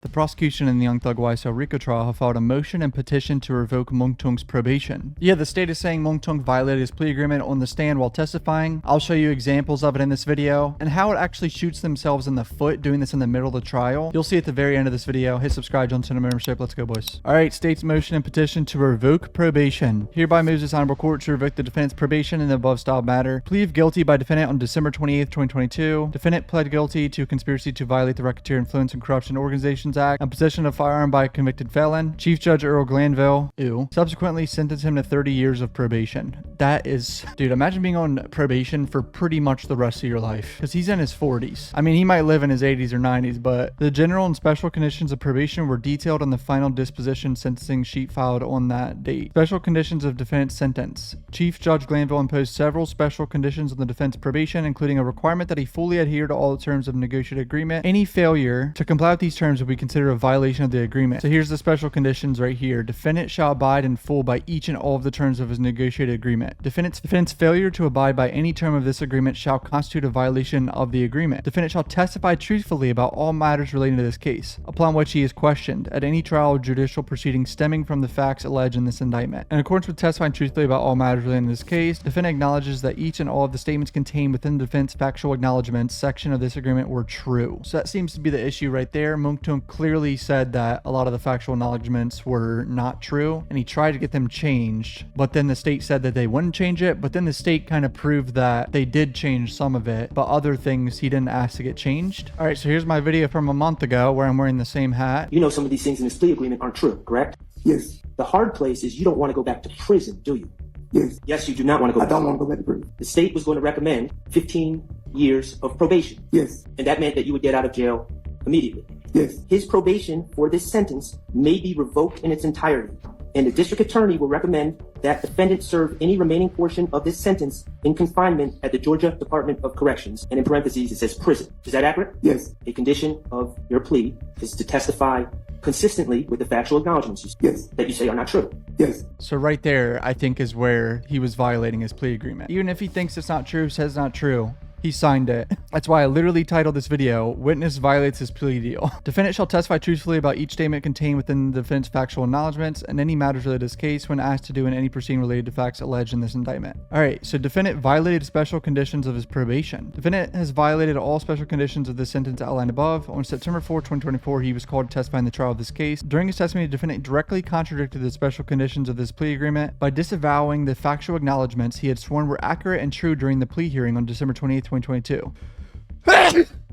The prosecution in the Young Thug YSL RICO trial have filed a motion and petition to revoke Mounk Tounk's probation. Yeah, the state is saying Mounk Tounk violated his plea agreement on the stand while testifying. I'll show you examples of it in this video, and how it actually shoots themselves in the foot doing this in the middle of the trial. You'll see at the very end of this video. Hit subscribe, join channel membership. Let's go, boys. Alright, state's motion and petition to revoke probation. Hereby moves this honorable court to revoke the defendant's probation in the above styled matter. Plea of guilty by defendant on December 28th, 2022. Defendant pled guilty to conspiracy to violate the Racketeer Influence and Corruption Organizations Act and possession of firearm by a convicted felon. Chief Judge Earl Glanville, subsequently sentenced him to 30 years of probation. That is, dude, imagine being on probation for pretty much the rest of your life. Because he's in his 40s. I mean, he might live in his 80s or 90s, but the general and special conditions of probation were detailed on the final disposition sentencing sheet filed on that date. Special conditions of defendant's sentence. Chief Judge Glanville imposed several special conditions on the defendant's probation, including a requirement that he fully adhere to all the terms of negotiated agreement. Any failure to comply with these terms would be considered a violation of the agreement. So here's the special conditions right here. Defendant shall abide in full by each and all of the terms of his negotiated agreement. Defendant's failure to abide by any term of this agreement shall constitute a violation of the agreement. Defendant shall testify truthfully about all matters relating to this case, upon which he is questioned, at any trial or judicial proceeding stemming from the facts alleged in this indictment. In accordance with testifying truthfully about all matters relating to this case, defendant acknowledges that each and all of the statements contained within the defense factual acknowledgments section of this agreement were true. So that seems to be the issue right there. Mounk Tounk clearly said that a lot of the factual acknowledgments were not true, and he tried to get them changed, but then the state said that they wouldn't change it, but then the state kind of proved that they did change some of it, but other things he didn't ask to get changed. All right, so here's my video from a month ago where I'm wearing the same hat. You know some of these things in this plea agreement aren't true, correct? Yes. The hard place is you don't want to go back to prison, do you? Yes. Yes, you do not want to go I back. don't want to go back to prison. The state was going to recommend 15 years of probation. Yes. And that meant that you would get out of jail immediately. Yes. His probation for this sentence may be revoked in its entirety, and the district attorney will recommend that defendant serve any remaining portion of this sentence in confinement at the Georgia Department of Corrections, and in parentheses it says prison. Is that accurate? Yes. A condition of your plea is to testify consistently with the factual acknowledgments that you say are not true. Yes. So right there, I think, is where he was violating his plea agreement. Even if he thinks it's not true, says not true, he signed it. That's why I literally titled this video, Witness Violates His Plea Deal. Defendant shall testify truthfully about each statement contained within the defendant's factual acknowledgments and any matters related to this case when asked to do in any proceeding related to facts alleged in this indictment. Alright, so defendant violated special conditions of his probation. Defendant has violated all special conditions of the sentence outlined above. On September 4, 2024, he was called to testify in the trial of this case. During his testimony, the defendant directly contradicted the special conditions of this plea agreement by disavowing the factual acknowledgments he had sworn were accurate and true during the plea hearing on December 28, 2022.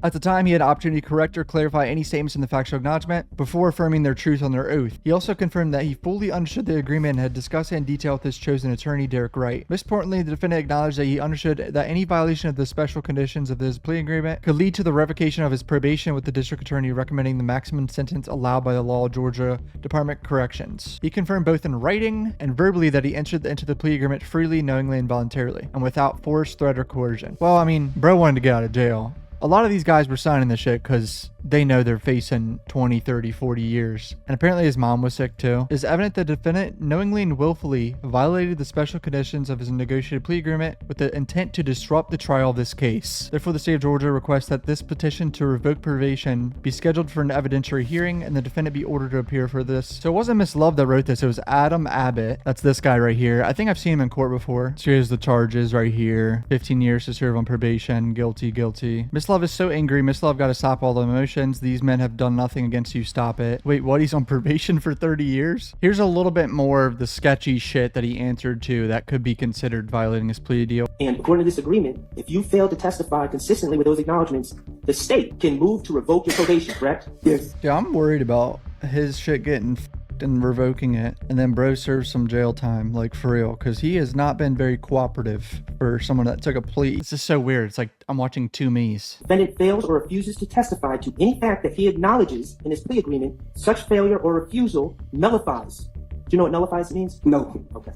At the time, he had opportunity to correct or clarify any statements in the factual acknowledgement before affirming their truth on their oath. He also confirmed that he fully understood the agreement and had discussed it in detail with his chosen attorney, Derek Wright. Most importantly, the defendant acknowledged that he understood that any violation of the special conditions of his plea agreement could lead to the revocation of his probation, with the district attorney recommending the maximum sentence allowed by the law of Georgia Department of Corrections. He confirmed both in writing and verbally that he entered into the plea agreement freely, knowingly, and voluntarily, and without force, threat, or coercion. Well, I mean, bro wanted to get out of jail. A lot of these guys were signing this shit because they know they're facing 20, 30, 40 years. And apparently his mom was sick too. It is evident the defendant knowingly and willfully violated the special conditions of his negotiated plea agreement with the intent to disrupt the trial of this case. Therefore, the state of Georgia requests that this petition to revoke probation be scheduled for an evidentiary hearing and the defendant be ordered to appear for this. So it wasn't Miss Love that wrote this. It was Adam Abbott. That's this guy right here. I think I've seen him in court before. So here's the charges right here. 15 years to serve on probation. Guilty, guilty. Miss Love is so angry. Miss Love got to stop all the emotions. These men have done nothing against you. Stop it. Wait, what? He's on probation for 30 years? Here's a little bit more of the sketchy shit that he answered to that could be considered violating his plea deal. And according to this agreement, if you fail to testify consistently with those acknowledgments, the state can move to revoke your probation, correct? Yes. Yeah, I'm worried about his shit getting and revoking it, and then bro serves some jail time, like for real, because he has not been very cooperative for someone that took a plea. It's just so weird. It's like I'm watching two me's. Defendant fails or refuses to testify to any fact that he acknowledges in his plea agreement. Such failure or refusal nullifies. Do you know what nullifies means? No. Okay.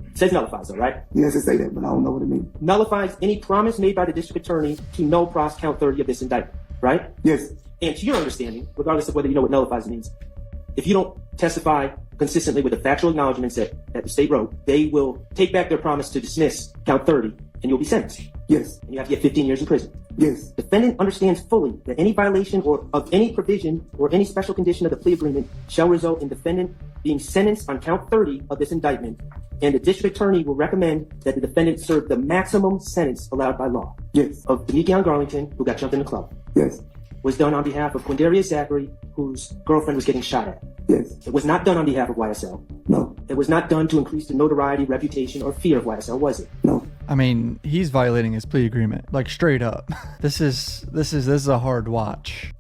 It says nullifies though, right? Yes, it say that, but I don't know what it means. Nullifies any promise made by the district attorney to null pros count 30 of this indictment, right? Yes. And to your understanding, regardless of whether you know what nullifies means, if you don't testify consistently with the factual acknowledgments that the state wrote, they will take back their promise to dismiss count 30 and you'll be sentenced. Yes. And you have to get 15 years in prison. Yes. Defendant understands fully that any violation or of any provision or any special condition of the plea agreement shall result in defendant being sentenced on count 30 of this indictment, and the district attorney will recommend that the defendant serve the maximum sentence allowed by law. Yes. Of Demikion Garlington, who got jumped in the club. Yes. Was done on behalf of Quindarius Zachary, whose girlfriend was getting shot at. Yes. It was not done on behalf of YSL. No. It was not done to increase the notoriety, reputation, or fear of YSL, was it? No. I mean, he's violating his plea agreement, like straight up. This is a hard watch.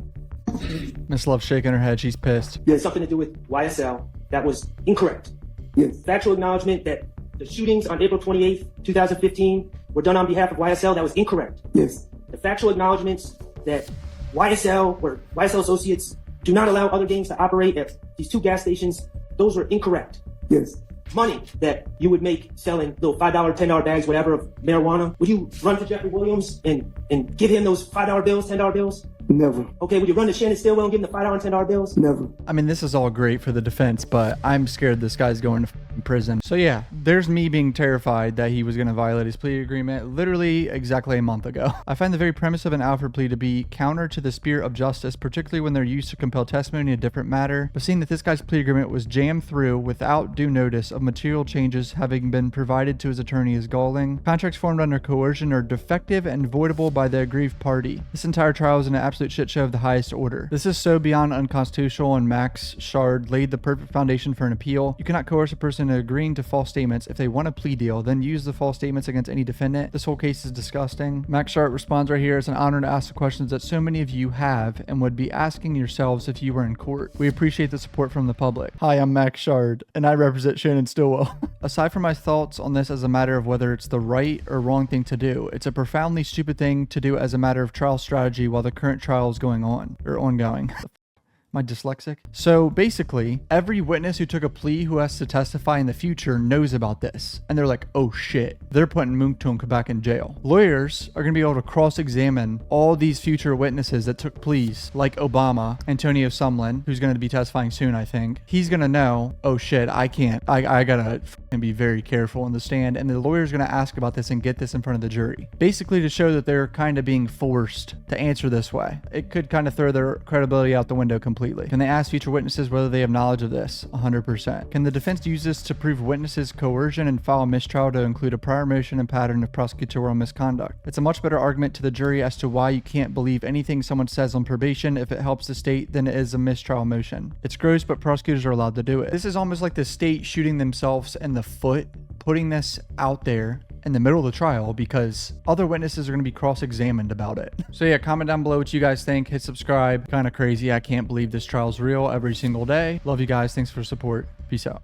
Miss Love's shaking her head. She's pissed. It had something to do with YSL. That was incorrect. Yes. Factual acknowledgement that the shootings on April 28th, 2015 were done on behalf of YSL. That was incorrect. Yes. The factual acknowledgements that YSL or YSL associates do not allow other gangs to operate at these two gas stations, those were incorrect. Yes. Money that you would make selling little $5, $10 bags, whatever, of marijuana, would you run to Jeffrey Williams and give him those $5 bills, $10 bills? Never. Okay, would you run to Shannon Stillwell and give him the $5 and $10 bills? Never. I mean, this is all great for the defense, but I'm scared this guy's going to prison. So yeah, there's me being terrified that he was going to violate his plea agreement literally exactly a month ago. I find the very premise of an Alfred plea to be counter to the spirit of justice, particularly when they're used to compel testimony in a different matter. But seeing that this guy's plea agreement was jammed through without due notice of material changes having been provided to his attorney is galling. Contracts formed under coercion are defective and voidable by the aggrieved party. This entire trial is an absolute shit show of the highest order. This is so beyond unconstitutional, and Max Shard laid the perfect foundation for an appeal. You cannot coerce a person into agreeing to false statements. If they want a plea deal, then use the false statements against any defendant. This whole case is disgusting. Max Shard responds right here: it's an honor to ask the questions that so many of you have and would be asking yourselves if you were in court. We appreciate the support from the public. Hi, I'm Max Shard, and I represent Shannon Stillwell. Aside from my thoughts on this as a matter of whether it's the right or wrong thing to do, it's a profoundly stupid thing to do as a matter of trial strategy while the current trial is going on, or ongoing. Am I dyslexic? So basically, every witness who took a plea who has to testify in the future knows about this. And they're like, oh shit, they're putting Mounk back in jail. Lawyers are going to be able to cross-examine all these future witnesses that took pleas, like Obama, Antonio Sumlin, who's going to be testifying soon, I think. He's going to know, oh shit, I gotta be very careful in the stand. And the lawyer's going to ask about this and get this in front of the jury. Basically to show that they're kind of being forced to answer this way. It could kind of throw their credibility out the window completely. Can they ask future witnesses whether they have knowledge of this? 100%. Can the defense use this to prove witnesses' coercion and file a mistrial to include a prior motion and pattern of prosecutorial misconduct? It's a much better argument to the jury as to why you can't believe anything someone says on probation if it helps the state than it is a mistrial motion. It's gross, but prosecutors are allowed to do it. This is almost like the state shooting themselves in the foot, putting this out there in the middle of the trial because other witnesses are going to be cross-examined about it. So yeah, comment down below what you guys think. Hit subscribe. Kind of crazy. I can't believe this trial's real every single day. Love you guys. Thanks for support. Peace out.